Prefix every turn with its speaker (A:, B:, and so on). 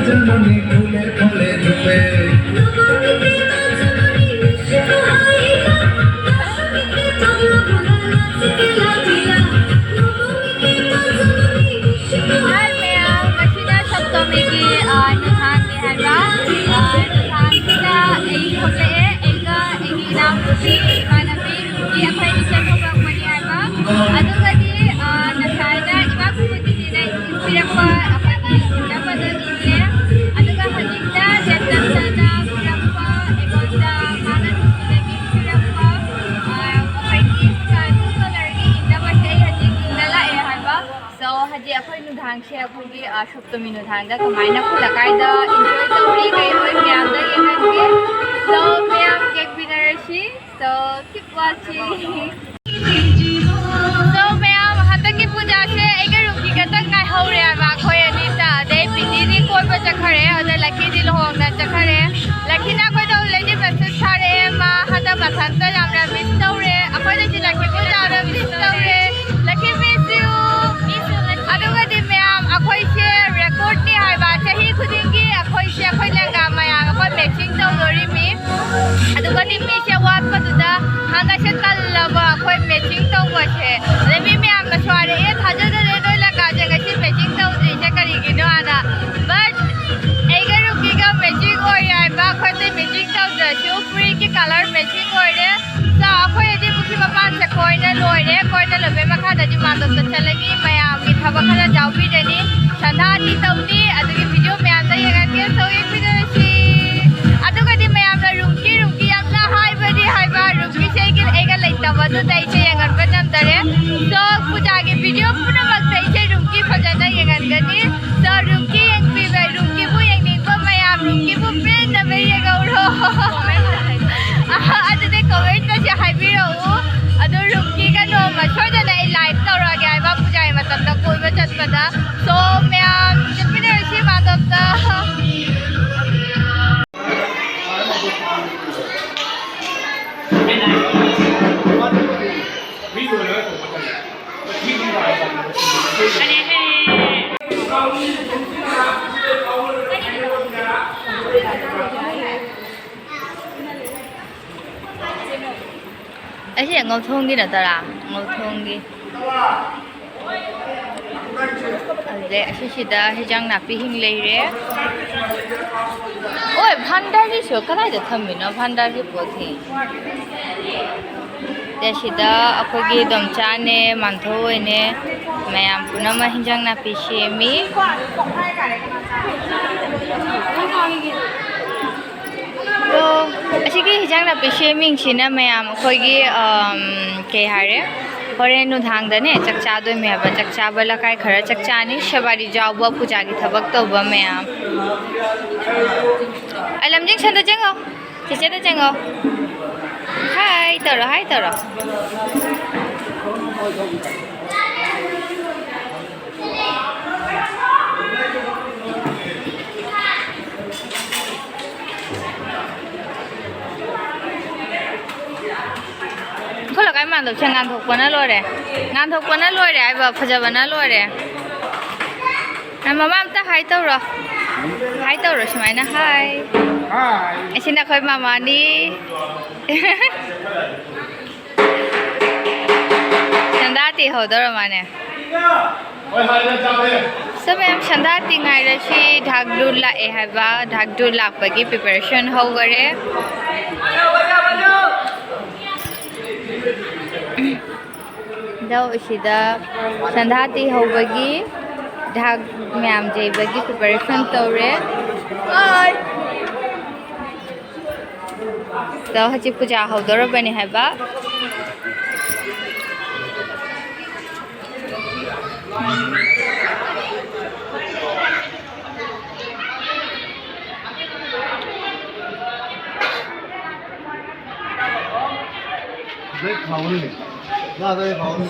A: जननी फूले फले रूपे
B: Sotomi ki naghangi haba naghangira ay hote ega eginam si manabi di Akhoi ni Sotomi mani haba adugadi nasana iba pumuti dina pirapa apani napada dile aduga hajikta jatana pirapa egonda manan lagi pirapa Akhoi ni color ni indama sei hajik indala e haba so haji Akhoi nudhang se Akhoi gi Sotomi nudhang da kamaina khula kaida enjoy tauri kai hoi myam da yenghanjage so myam cake binarashi so keep watching so myam hataki puja se ega ruki gatang ngai hore ba Akhoi ani ta dei piti ni koi ba chakhare ada laki di lohong na chakhare laki na koi dau le ni message thare ma hada mathanta jamra miss taure Akhoi da ji laki puja ra miss taure laki miss you aduga di myam Akhoi se record ni hai ba chahi khudingi Akhoi se Akhoi lenga maya Akhoi matching tau lori mi aduga di mi se wat paduda hanga se tallaba Akhoi matching tau ba se lebi myam na sware e thaja da de doi lenga je ngasi matching tau ji se kari gi no ana but ega ruki ga matching oi ai ba Akhoi te matching tau da show free ki color matching oi de sa Akhoi di bukhi mapa se koi na loi de koi na lobe ma kha da ji ma dok ta chalagi mayam ki thaba khala jawbi de ni sandha ti tauri adugi video myam da yenghanjage so ek video si aduga di mayam la rumki yam la hai ba rumki se gi ega laita ba du dai se yengan ba nam dare so puja gi video puna mak dai se rumki phajana yengan gani so rumki yeng pi ba rumki bu yeng ning ba mayam rumki bu pin na me ye ga ro adu de comment ta se hai bi ro adu rumki ga no ma choda na live taura ga ba puja ai matam da koi ba chat pa da so myam chapine si ma da ấy thì ngầu thôn kia là ta làm ngầu thôn kia để khi ta hay chăng nạp đi hình lấy đấy ôi bhandar đi số cái này được thầm mình nó bhandar cái bộ thì để khi ta Akhoi gi dom cha ne manthoi ne mayam puna ma hình chăng nạp đi xem mi तो असिगी हिजांग ना पेशे Ming छिना मयाम Akhoi gi के हारे हरे नुधांग दने चकचा दो मे हबा चकचा बला काय खरा चकचा नि शबारी जावबा पूजा की थबक तोबा मयाम अलमजिंग संदा जंगो चिचे दा जंगो हाय तरो có là cái màn đầu chân ngàn thuộc của nó luôn đấy ngàn thuộc của nó luôn đấy và phải giờ nó luôn đấy mà mama ta hai tàu rồi xem ai nó hai xin Akhoi mama đi sandha thì hồi đó rồi mà nè सब हम sandha ti ngai ra shi dhakdul la e haba dhakdul la bagi preparation ho gare daw isida sandha ti ho bagi dhak myam je bagi preparation tore ai daw haji puja ho dor bani haba
A: Đấy, khẩu đi. Ra đây khẩu đi.